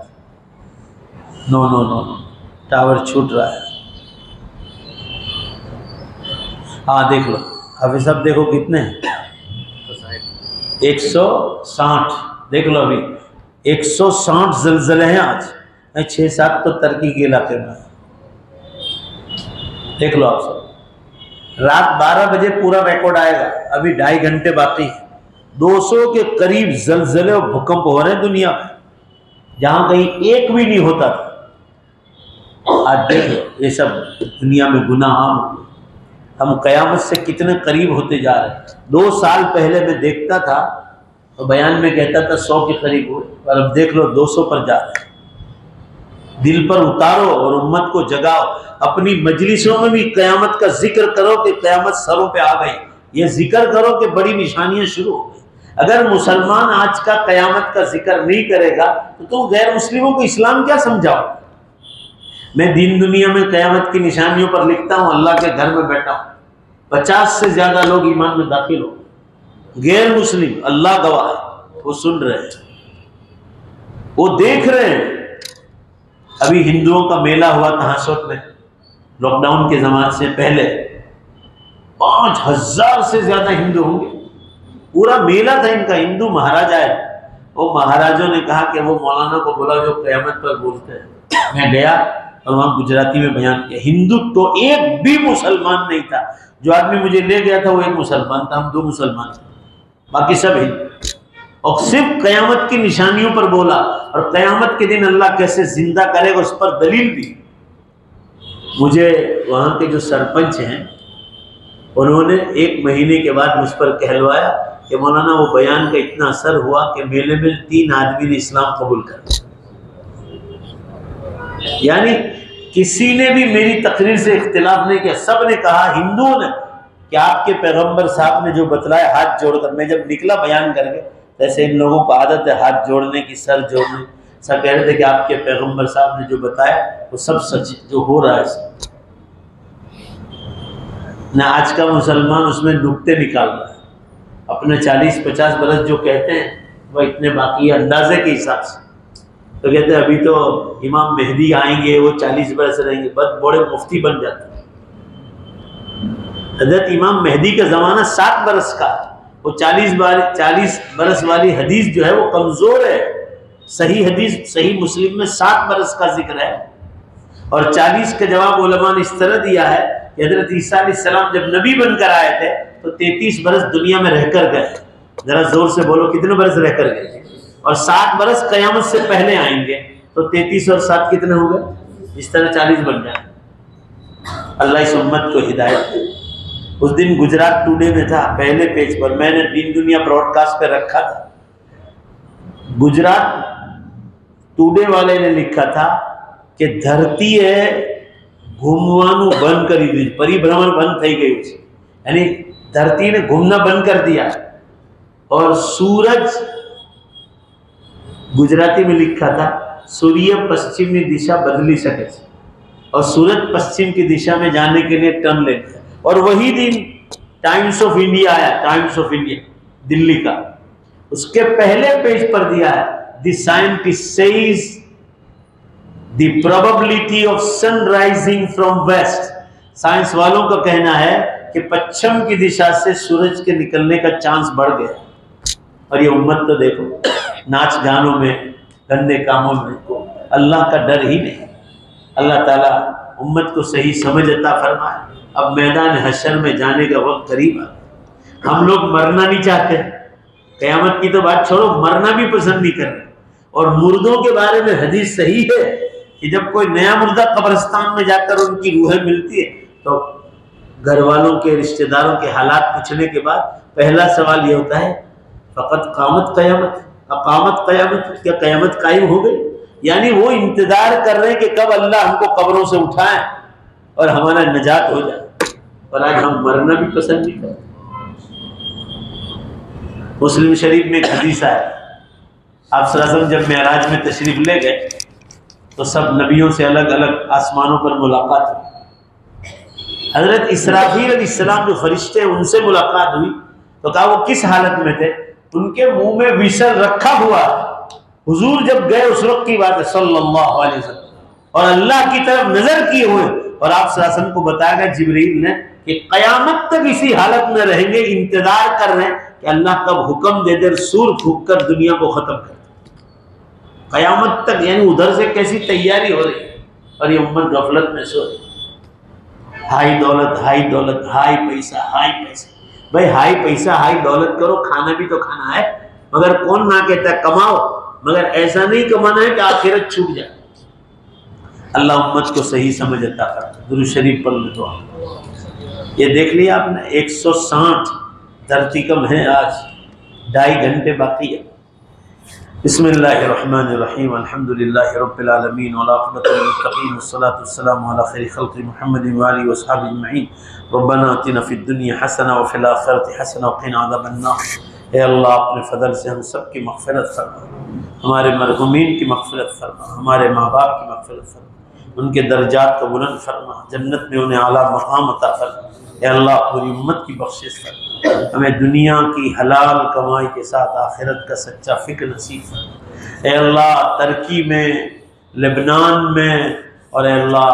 No no no no, tower छूट रहा है। हाँ देख लो हाफिज साहब, देखो कितने हैं, 160। देख लो अभी 160 जलजले हैं आज। 6-7 तो टर्की के इलाके में। देख लो आप सब, रात 12 बजे पूरा रिकॉर्ड आएगा, अभी 2.5 घंटे बाकी हैं। 200 के करीब जलजले और भूकंप हो रहे हैं दुनिया में, जहां कहीं एक भी नहीं होता था। आज देखो ये सब दुनिया में गुनाह आम हो गए। हम कयामत से कितने करीब होते जा रहे हैं। 2 साल पहले मैं देखता था तो बयान में कहता था 100 के करीब हुए, और अब देख लो 200 पर जा रहे हैं। दिल पर उतारो और उम्मत को जगाओ। अपनी मजलिसों में भी कयामत का जिक्र करो कि कयामत सरों पे आ गई। ये जिक्र करो कि बड़ी निशानियां शुरू हो गई। अगर मुसलमान आज का कयामत का जिक्र नहीं करेगा तो तुम गैर मुस्लिमों को इस्लाम क्या समझाओ। मैं दीन दुनिया में कयामत की निशानियों पर लिखता हूँ, अल्लाह के घर में बैठा हूँ, 50 से ज्यादा लोग ईमान में दाखिल हो, गैर मुस्लिम, अल्लाह गवाह है, वो सुन रहे हैं, वो देख रहे हैं। अभी हिंदुओं का मेला हुआ था हासोट में, लॉकडाउन के जमाने से पहले 5000 से ज्यादा हिंदू होंगे। पूरा मेला था इनका, हिंदू महाराजा है। वो महाराजों ने कहा कि वो मौलाना को बोला जो कयामत पर बोलते हैं। मैं गया और वहां गुजराती में बयान किया। हिंदू तो एक भी मुसलमान नहीं था। जो आदमी मुझे ले गया था वो एक मुसलमान था, हम 2 मुसलमान थे, बाकी सब हिंदू। और सिर्फ कयामत की निशानियों पर बोला, और कयामत के दिन अल्लाह कैसे जिंदा करेगा उस पर दलील दी। मुझे वहां के जो सरपंच हैं उन्होंने 1 महीने के बाद मुझ पर कहलवाया कि मौलाना वो बयान का इतना असर हुआ कि मेले में 3 आदमी ने इस्लाम कबूल कर लिया। यानी किसी ने भी मेरी तकरीर से इख्तिलाफ नहीं किया, सब ने कहा, हिंदुओं ने, कि आपके पैगंबर साहब ने जो बतलाया हाथ जोड़कर। मैं जब निकला बयान करके, जैसे इन लोगों को आदत है हाथ जोड़ने की, सर जोड़ने, सब कह रहे थे कि आपके पैगंबर साहब ने जो बताया वो सब सच है, जो हो रहा है सब। ना आज का मुसलमान उसमें नुक्ते निकाल रहा है। अपने 40-50 बरस जो कहते हैं वह इतने बाकी है अंदाजे के हिसाब से। तो कहते हैं अभी तो इमाम मेहदी आएंगे, वो 40 बरस रहेंगे, बस बड़े मुफ्ती बन जाते हैं। हजरत इमाम मेहदी का ज़माना 7 बरस का, वो 40 बरस वाली हदीस जो है वो कमज़ोर है। सही हदीस सही मुस्लिम में 7 बरस का जिक्र है, और 40 का जवाब उलमा ने इस तरह दिया है कि हजरत ईसा अलैहिस्सलाम जब नबी बनकर आए थे तो 33 बरस दुनिया में रहकर गए। जरा जोर से बोलो कितने बरस रहकर गए। और 7 बरस कयामत से पहले आएंगे, तो 33 और 7 कितने हो गए, इस तरह 40 बन जाए। अल्लाह इस उम्मत को हिदायत दे। उस दिन गुजरात टुडे में था, पहले पेज पर मैंने दीन दुनिया ब्रॉडकास्ट पे रखा था। गुजरात टुडे वाले ने लिखा था कि धरती है घूमवानु बंद करी दी, परिभ्रमण बंद थई गई છે, यानी धरती ने घूमना बंद कर दिया। और सूरज, गुजराती में लिखा था, सूर्य पश्चिमी दिशा बदली सके, और सूरज पश्चिम की दिशा में जाने के लिए टर्न लेता है। और वही दिन टाइम्स ऑफ इंडिया आया, टाइम्स ऑफ इंडिया दिल्ली का, उसके पहले पेज पर दिया है, the scientist says the probability of sun rising from west. Science वालों का कहना है कि पश्चिम की दिशा से सूरज के निकलने का चांस बढ़ गया। और ये उम्मत तो देखो, नाच गानों में, गंदे कामों में, अल्लाह का डर ही नहीं। अल्लाह ताला उम्मत को सही समझ अता फरमाए। अब मैदान हशर में जाने का वक्त करीब आ। हम लोग मरना नहीं चाहते, क़यामत की तो बात छोड़ो, मरना भी पसंद नहीं कर रहे। और मुर्दों के बारे में हदीस सही है कि जब कोई नया मुर्दा कब्रिस्तान में जाकर उनकी रूहें मिलती है तो घर वालों के, रिश्तेदारों के हालात पूछने के बाद पहला सवाल ये होता है, फ़कत क़यामत क़यामत, अक़ामत क़यामत, क्या क़यामत कायम हो गई? यानी वो इंतज़ार कर रहे हैं कि कब अल्लाह हमको कब्रों से उठाए और हमारा नजात हो जाए। और आज हम मरना भी पसंद नहीं करते। मुस्लिम शरीफ में एक हदीस है, आप सल्लल्लाहु अलैहि वसल्लम जब मेराज में तशरीफ ले गए तो सब नबियों से अलग अलग आसमानों पर मुलाकात हुई। हजरत इसराफील अलैहिस्सलाम जो फरिश्ते हैं उनसे मुलाकात हुई तो कहा वो किस हालत में थे? उनके मुंह में विसल रखा हुआ। हुजूर जब गए उस वक्त की बात है सल्लल्लाहु अलैहि वसल्लम, और अल्लाह की तरफ नजर किए हुए, और आप सल्लल्लाहु अलैहि वसल्लम को बताया गया जिब्रील ने कि कयामत तक इसी हालत में रहेंगे, इंतजार कर रहे हैं कि अल्लाह कब हुक्म दे दे सूर फूंक कर दुनिया को खत्म कर दे। कयामत तक, यानी उधर से कैसी तैयारी हो रही है और ये उम्मत गफलत में सो रही। हाई दौलत, हाई दौलत, हाई पैसा, हाई पैसा। भाई हाई पैसा, हाई दौलत करो, खाना भी तो खाना है, मगर कौन ना कहता है कमाओ, मगर ऐसा नहीं कमाना है कि आखिरत छूट जाए। अल्लाह उम्मत को सही समझ अता कर। दुरूद शरीफ पढ़ लो तो ये देख लिया आपने, 160 धरती कम है, आज 2.5 घंटे बाकी है। बिस्मिल्लाहिर्रहमानिर्रहीम, अल्हम्दुलिल्लाहि रब्बिल आलमीन वल आक़िबतु लिल मुत्तक़ीन वस्सलातु वस्सलामु अला खैरि खल्क़ि मुहम्मदिन व आलिहि वस्हबिहि अजमईन। रब्बना आतिना फ़िद दुनिया हसना व फ़िल आख़िरति हसना व क़िना अज़ाबन नार। हे अल्लाह, अपने फ़ज़ल से हम सब की मग़फ़िरत फरमा, हमारे मरहूमीन की मग़फ़िरत फरमा, हमारे माँ बाप की मग़फ़िरत फरमा, उनके दर्जात को बुलंद फरमा, जन्नत में उन्हें आला मक़ाम अता फरमा। हे अल्लाह, पूरी उम्मत की बख्शिश फरमा, हमें दुनिया की हलाल कमाई के साथ आखिरत का सच्चा फ़िक्र नसीब फरमा। हे अल्लाह, तुर्की में, लेबनान में और हे अल्लाह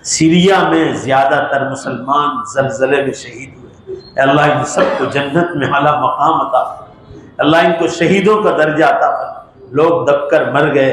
सीरिया में ज़्यादातर मुसलमान ज़लज़ले में शहीद हुए। अल्लाह इन सबको जन्नत में आला मकाम अता फरमा। अल्लाह इनको शहीदों का दर्जा अता फरमा। लोग दबकर मर गए,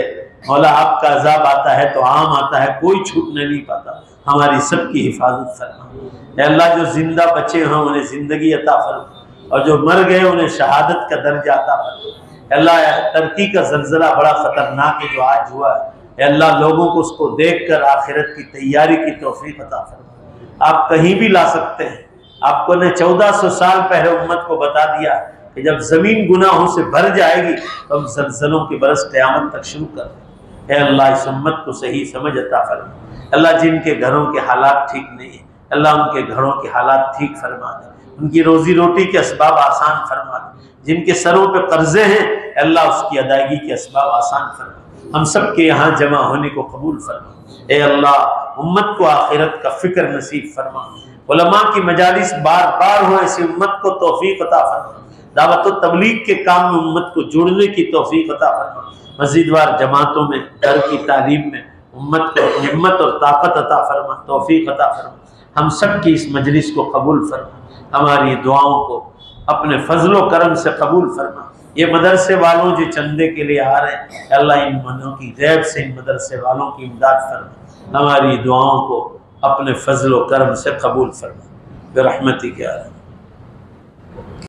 मौला आपका अज़ाब आता है तो आम आता है, कोई छूटने नहीं पाता। हमारी सबकी हिफाजत फरमा। अल्लाह जो जिंदा बचे हैं उन्हें ज़िंदगी अता फरमा, और जो मर गए उन्हें शहादत का दर्जा अता फरमा। अल्लाह तुर्की का ज़लज़ला बड़ा ख़तरनाक है जो आज हुआ है, अल्लाह लोगों को उसको देख कर आखिरत की तैयारी की तौफीक अता फरमा। आप कहीं भी ला सकते हैं। आपको ने 1400 साल पहले उम्मत को बता दिया कि जब ज़मीन गुनाहों से भर जाएगी तो हम ज़लज़लों के बरस क़यामत तक शुरू कर दें। हे अल्लाह, इस उम्मत को सही समझ अता फरमा। अल्लाह, जिनके घरों के हालात ठीक नहीं है, अल्लाह उनके घरों के हालात ठीक फरमा दे, उनकी रोज़ी रोटी के असबाब आसान फरमा दे। जिनके सरों पे कर्जे हैं, अल्लाह उसकी अदायगी के असबाब आसान फरमा। हम सब के यहाँ जमा होने को कबूल फरमा। ए अल्लाह, उम्मत को आखिरत का फ़िक्र नसीब फरमा। उलमा की मजालिस बार बार हो, ऐसी उम्मत को तौफीक अता फरमा। दावत व तबलीग के काम में उम्मत को जुड़ने की तौफीक अता फरमा। मस्जिदवार जमातों में, घर की तालीम में उम्मत को हिम्मत और ताकत अता फरमा, तौफीक अता फरमा। हम सब की इस मजलिस को कबूल फरमा, हमारी दुआओं को अपने फजल व करम से कबूल फरमा। ये मदरसे वालों जो चंदे के लिए आ रहे हैं, अल्लाह इन मनों की गैब से इन मदरसे वालों की इमदाद फरमा। हमारी दुआओं को अपने फजल व करम से कबूल फरमा, बिरहमतिक या